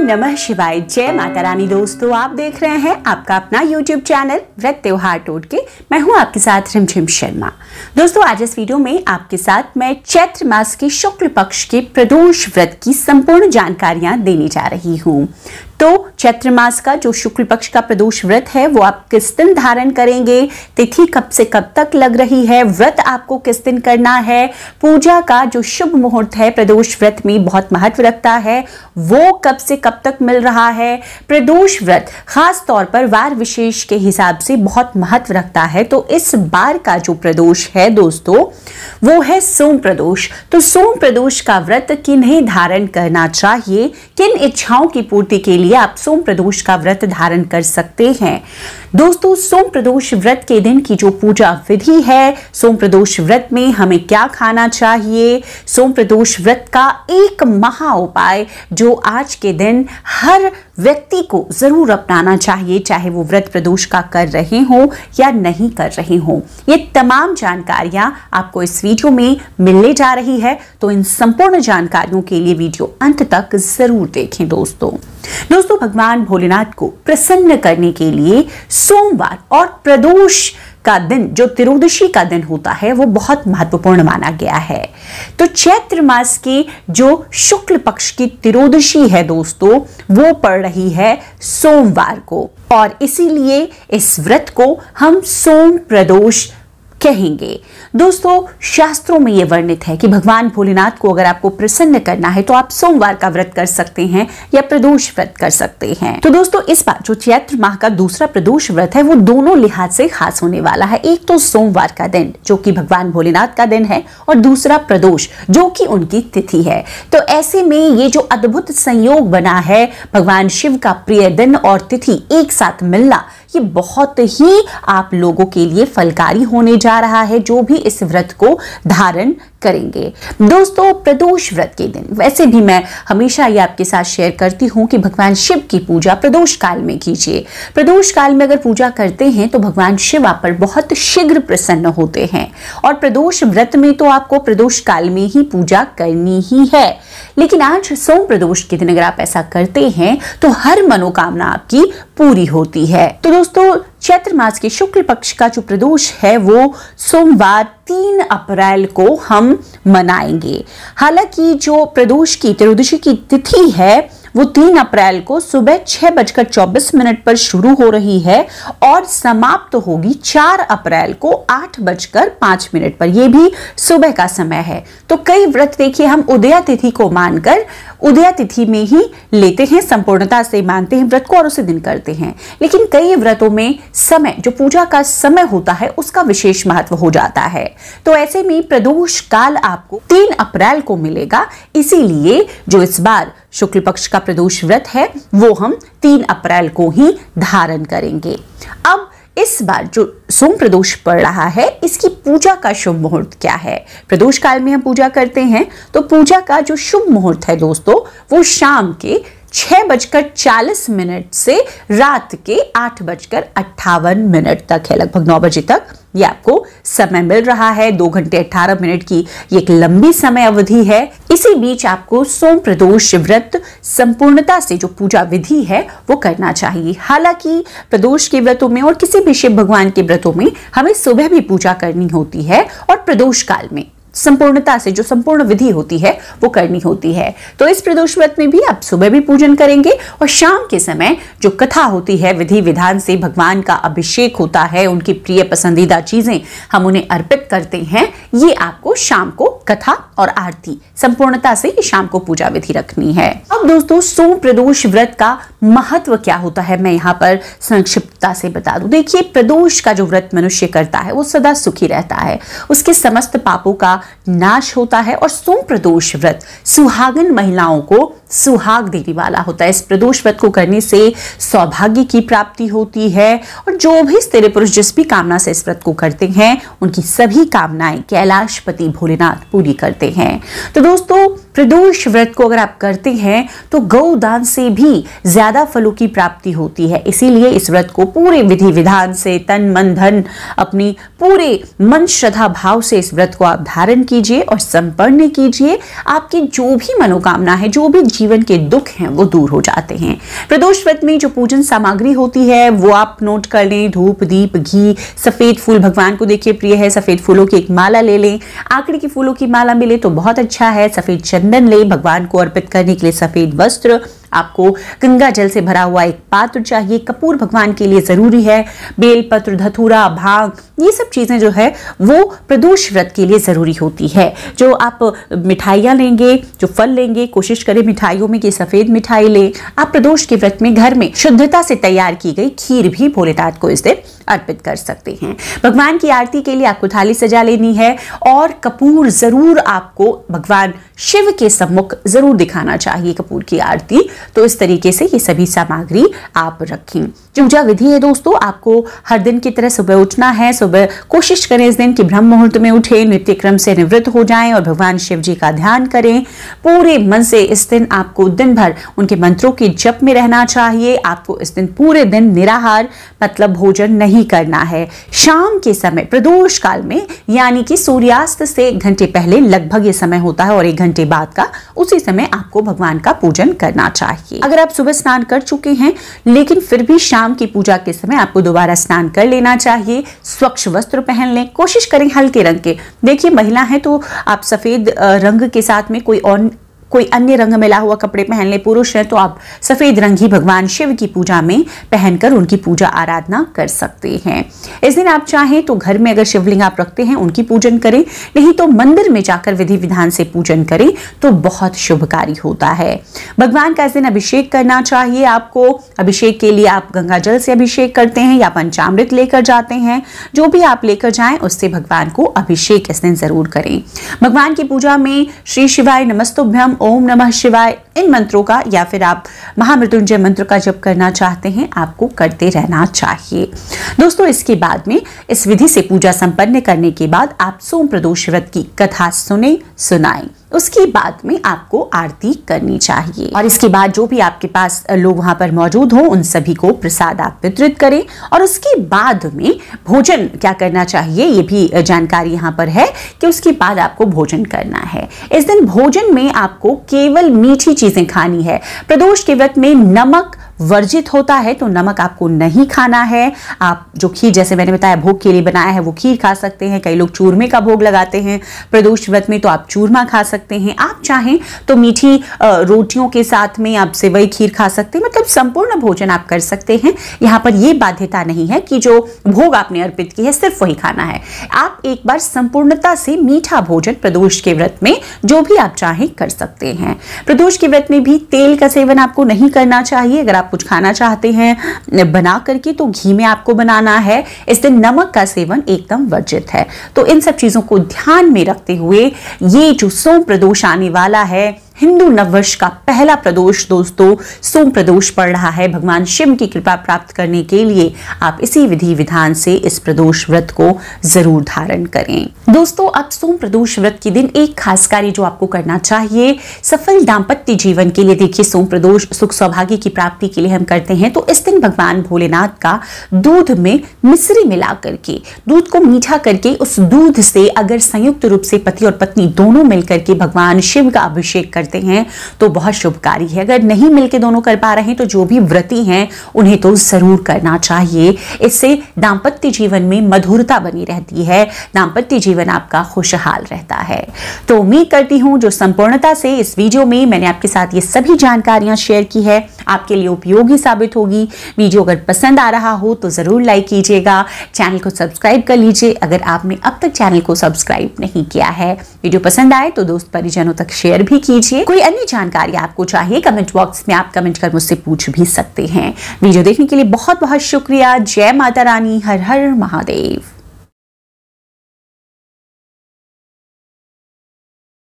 नमः शिवाय। जय माता रानी। दोस्तों, आप देख रहे हैं आपका अपना YouTube चैनल व्रत त्योहार टोटके। मैं हूं आपके साथ रिमझिम शर्मा। दोस्तों, आज इस वीडियो में आपके साथ मैं चैत्र मास के शुक्ल पक्ष के प्रदोष व्रत की संपूर्ण जानकारियां देने जा रही हूं। तो चैत्र मास का जो शुक्ल पक्ष का प्रदोष व्रत है वो आप किस दिन धारण करेंगे, तिथि कब से कब तक लग रही है, व्रत आपको किस दिन करना है, पूजा का जो शुभ मुहूर्त है प्रदोष व्रत में बहुत महत्व रखता है वो कब से कब तक मिल रहा है। प्रदोष व्रत खास तौर पर वार विशेष के हिसाब से बहुत महत्व रखता है। तो इस बार का जो प्रदोष है दोस्तों वो है सोम प्रदोष। तो सोम प्रदोष का व्रत किन्हें धारण करना चाहिए, किन इच्छाओं की पूर्ति के लिए आप सोम प्रदोष का व्रत धारण कर सकते हैं। दोस्तों, सोम प्रदोष व्रत के दिन की जो पूजा विधि है, सोम प्रदोष व्रत में हमें क्या खाना चाहिए, सोम प्रदोष व्रत का एक महा उपाय जो आज के दिन हर व्यक्ति को जरूर अपनाना चाहिए, चाहे वो व्रत प्रदोष का कर रहे हो या नहीं कर रहे हो। ये तमाम जानकारियां आपको इस वीडियो में मिलने जा रही है। तो इन संपूर्ण जानकारियों के लिए वीडियो अंत तक जरूर देखें। दोस्तों, भगवान भोलेनाथ को प्रसन्न करने के लिए सोमवार और प्रदोष का दिन जो त्रियोदशी का दिन होता है वो बहुत महत्वपूर्ण माना गया है। तो चैत्र मास की जो शुक्ल पक्ष की त्रियोदशी है दोस्तों वो पड़ रही है सोमवार को, और इसीलिए इस व्रत को हम सोम प्रदोष कहेंगे। दोस्तों, शास्त्रों में यह वर्णित है कि भगवान भोलेनाथ को अगर आपको प्रसन्न करना है तो आप सोमवार का व्रत कर सकते हैं या प्रदोष व्रत कर सकते हैं। तो दोस्तों, इस बार जो चैत्र माह का दूसरा प्रदोष व्रत है वो दोनों लिहाज से खास होने वाला है। एक तो सोमवार का दिन जो कि भगवान भोलेनाथ का दिन है, और दूसरा प्रदोष जो कि उनकी तिथि है। तो ऐसे में ये जो अद्भुत संयोग बना है, भगवान शिव का प्रिय दिन और तिथि एक साथ मिलना, ये बहुत ही आप लोगों के लिए फलकारी होने जा रहा है जो भी इस व्रत को धारण करेंगे। दोस्तों, प्रदोष व्रत के दिन वैसे भी मैं हमेशा ये आपके साथ शेयर करती हूँ कि भगवान शिव की पूजा प्रदोष काल में कीजिए। प्रदोष काल में अगर पूजा करते हैं तो भगवान शिव आप पर बहुत शीघ्र प्रसन्न होते हैं, और प्रदोष व्रत में तो आपको प्रदोष काल में ही पूजा करनी ही है। लेकिन आज सोम प्रदोष के दिन अगर आप ऐसा करते हैं तो हर मनोकामना आपकी पूरी होती है। तो दोस्तों, चैत्र मास के शुक्ल पक्ष का जो प्रदोष है वो सोमवार 3 अप्रैल को हम मनाएंगे। हालांकि जो प्रदोष की त्रयोदशी की तिथि है वो 3 अप्रैल को सुबह 6:24 पर शुरू हो रही है और समाप्त होगी 4 अप्रैल को 8:05 पर। यह भी सुबह का समय है। तो कई व्रत देखिए हम उदया तिथि को मानकर उदया तिथि में ही लेते हैं, संपूर्णता से मानते हैं व्रत को और उसे दिन करते हैं। लेकिन कई व्रतों में समय जो पूजा का समय होता है उसका विशेष महत्व हो जाता है। तो ऐसे में प्रदोष काल आपको 3 अप्रैल को मिलेगा। इसीलिए जो इस बार शुक्ल पक्ष का प्रदोष व्रत है वो हम 3 अप्रैल को ही धारण करेंगे। अब इस बार जो सोम प्रदोष पड़ रहा है इसकी पूजा का शुभ मुहूर्त क्या है। प्रदोष काल में हम पूजा करते हैं तो पूजा का जो शुभ मुहूर्त है दोस्तों वो शाम के 6:40 से रात के 8:58 तक है। लगभग 9 बजे तक ये आपको समय मिल रहा है। 2 घंटे 18 मिनट की ये एक लंबी समय अवधि है। इसी बीच आपको सोम प्रदोष व्रत संपूर्णता से जो पूजा विधि है वो करना चाहिए। हालांकि प्रदोष के व्रतों में और किसी भी शिव भगवान के व्रतों में हमें सुबह भी पूजा करनी होती है और प्रदोष काल में संपूर्णता से जो संपूर्ण विधि होती है वो करनी होती है। तो इस प्रदोष व्रत में भी आप सुबह भी पूजन करेंगे और शाम के समय जो कथा होती है, विधि विधान से भगवान का अभिषेक होता है, उनकी प्रिय पसंदीदा चीजें हम उन्हें अर्पित करते हैं। ये आपको शाम को कथा और आरती संपूर्णता से शाम को पूजा विधि रखनी है। अब दोस्तों, सोम प्रदोष व्रत का महत्व क्या होता है मैं यहाँ पर संक्षिप्तता से बता दूं। देखिए, प्रदोष का जो व्रत मनुष्य करता है वो सदा सुखी रहता है, उसके समस्त पापों का नाश होता है, और सोम प्रदोष व्रत सुहागन महिलाओं को सुहाग देने वाला होता है। इस प्रदोष व्रत को करने से सौभाग्य की प्राप्ति होती है, और जो भी स्त्री पुरुष जिस भी कामना से इस व्रत को करते हैं उनकी सभी कामनाएं कैलाशपति भोलेनाथ पूरी करते हैं। तो दोस्तों, प्रदोष व्रत को अगर आप करते हैं तो गौदान से भी ज्यादा फलों की प्राप्ति होती है। इसीलिए इस व्रत को पूरे विधि विधान से तन मन धन अपनी पूरे मन श्रद्धा भाव से इस व्रत को आप धारण कीजिए और संपन्न कीजिए। आपकी जो भी मनोकामना है, जो भी जीवन के दुख हैं वो दूर हो जाते हैं। प्रदोष व्रत में जो पूजन सामग्री होती है वो आप नोट कर लें। धूप, दीप, घी, सफेद फूल भगवान को देखिए प्रिय है, सफेद फूलों की एक माला ले लें। आकड़ी के फूलों की माला मिले तो बहुत अच्छा है। सफेद चंदन ले, भगवान को अर्पित करने के लिए सफेद वस्त्र, आपको गंगा जल से भरा हुआ एक पात्र चाहिए। कपूर भगवान के लिए जरूरी है। बेलपत्र, धतूरा, भांग, ये सब चीजें जो है वो प्रदोष व्रत के लिए जरूरी होती है। जो आप मिठाइयाँ लेंगे, जो फल लेंगे, कोशिश करें मिठाइयों में कि सफेद मिठाई ले। आप प्रदोष के व्रत में घर में शुद्धता से तैयार की गई खीर भी भोलेनाथ को इस दिन अर्पित कर सकते हैं। भगवान की आरती के लिए आपको थाली सजा लेनी है और कपूर जरूर आपको भगवान शिव के सम्मुख जरूर दिखाना चाहिए, कपूर की आरती। तो इस तरीके से ये सभी सामग्री आप रखें। जो पूजा विधि है दोस्तों, आपको हर दिन की तरह सुबह उठना है। सुबह कोशिश करें इस दिन कि ब्रह्म मुहूर्त में उठें, नित्य क्रम से निवृत्त हो जाएं और भगवान शिव जी का ध्यान करें। पूरे मन से इस दिन आपको दिन भर उनके मंत्रों के जप में रहना चाहिए। आपको इस दिन पूरे दिन निराहार मतलब भोजन नहीं करना है। शाम के समय प्रदोष काल में यानी कि सूर्यास्त से 1 घंटे पहले लगभग ये समय होता है और 1 घंटे बाद का, उसी समय आपको भगवान का पूजन करना चाहिए। अगर आप सुबह स्नान कर चुके हैं लेकिन फिर भी शाम की पूजा के समय आपको दोबारा स्नान कर लेना चाहिए। स्वच्छ वस्त्र पहन लें, कोशिश करें हल्के रंग के। देखिए महिला है तो आप सफेद रंग के साथ में कोई अन्य रंग मिला हुआ कपड़े पहन ले। पुरुष है तो आप सफेद रंग ही भगवान शिव की पूजा में पहनकर उनकी पूजा आराधना कर सकते हैं। इस दिन आप चाहें तो घर में अगर शिवलिंग आप रखते हैं उनकी पूजन करें, नहीं तो मंदिर में जाकर विधि विधान से पूजन करें तो बहुत शुभकारी होता है। भगवान का इस दिन अभिषेक करना चाहिए आपको। अभिषेक के लिए आप गंगा जल से अभिषेक करते हैं या पंचामृत लेकर जाते हैं, जो भी आप लेकर जाएं उससे भगवान को अभिषेक इस दिन जरूर करें। भगवान की पूजा में श्री शिवाय नमस्तुभ्यम, ओम नमः शिवाय, इन मंत्रों का या फिर आप महामृत्युंजय मंत्र का जप करना चाहते हैं आपको करते रहना चाहिए। दोस्तों इसके बाद में इस विधि से पूजा संपन्न करने के बाद आप सोम प्रदोष व्रत की कथा सुनाएं। उसके बाद में आपको आरती करनी चाहिए और इसके बाद जो भी आपके पास लोग वहां पर मौजूद हो उन सभी को प्रसाद आप वितरित करें। और उसके बाद में भोजन क्या करना चाहिए ये भी जानकारी यहाँ पर है कि उसके बाद आपको भोजन करना है। इस दिन भोजन में आपको केवल मीठी चीजें खानी है। प्रदोष के व्रत में नमक वर्जित होता है तो नमक आपको नहीं खाना है। आप जो खीर जैसे मैंने बताया भोग के लिए बनाया है वो खीर खा सकते हैं। कई लोग चूरमे का भोग लगाते हैं प्रदोष व्रत में तो आप चूरमा खा सकते हैं। आप चाहें तो मीठी रोटियों के साथ में आप सेवई खीर खा सकते हैं। मतलब संपूर्ण भोजन आप कर सकते हैं। यहाँ पर यह बाध्यता नहीं है कि जो भोग आपने अर्पित की है सिर्फ वही खाना है। आप एक बार संपूर्णता से मीठा भोजन प्रदोष के व्रत में जो भी आप चाहें कर सकते हैं। प्रदोष के व्रत में भी तेल का सेवन आपको नहीं करना चाहिए। अगर आप कुछ खाना चाहते हैं बना करके तो घी में आपको बनाना है। इस दिन नमक का सेवन एकदम वर्जित है। तो इन सब चीजों को ध्यान में रखते हुए ये जो सोम प्रदोष आने वाला है, हिंदू नववर्ष का पहला प्रदोष दोस्तों सोम प्रदोष पड़ रहा है। भगवान शिव की कृपा प्राप्त करने के लिए आप इसी विधि विधान से इस प्रदोष व्रत को जरूर धारण करें। दोस्तों अब सोम प्रदोष व्रत के दिन एक खास कार्य जो आपको करना चाहिए सफल दाम्पत्य जीवन के लिए। देखिए सोम प्रदोष सुख सौभाग्य की प्राप्ति के लिए हम करते हैं तो इस दिन भगवान भोलेनाथ का दूध में मिश्री मिला करके, दूध को मीठा करके उस दूध से अगर संयुक्त रूप से पति और पत्नी दोनों मिलकर के भगवान शिव का अभिषेक करते हैं तो बहुत शुभकारी है। अगर नहीं मिलके दोनों कर पा रहे हैं तो जो भी व्रती हैं उन्हें तो जरूर करना चाहिए। इससे दाम्पत्य जीवन में मधुरता बनी रहती है, दाम्पत्य जीवन आपका खुशहाल रहता है। तो उम्मीद करती हूं जो संपूर्णता से इस वीडियो में मैंने आपके साथ ये सभी जानकारियां शेयर की है आपके लिए उपयोगी साबित होगी। वीडियो अगर पसंद आ रहा हो तो जरूर लाइक कीजिएगा, चैनल को सब्सक्राइब कर लीजिए अगर आपने अब तक चैनल को सब्सक्राइब नहीं किया है। वीडियो पसंद आए तो दोस्त परिजनों तक शेयर भी कीजिए। कोई अन्य जानकारी आपको चाहिए कमेंट बॉक्स में आप कमेंट कर मुझसे पूछ भी सकते हैं। वीडियो देखने के लिए बहुत बहुत शुक्रिया। जय माता रानी, हर हर महादेव।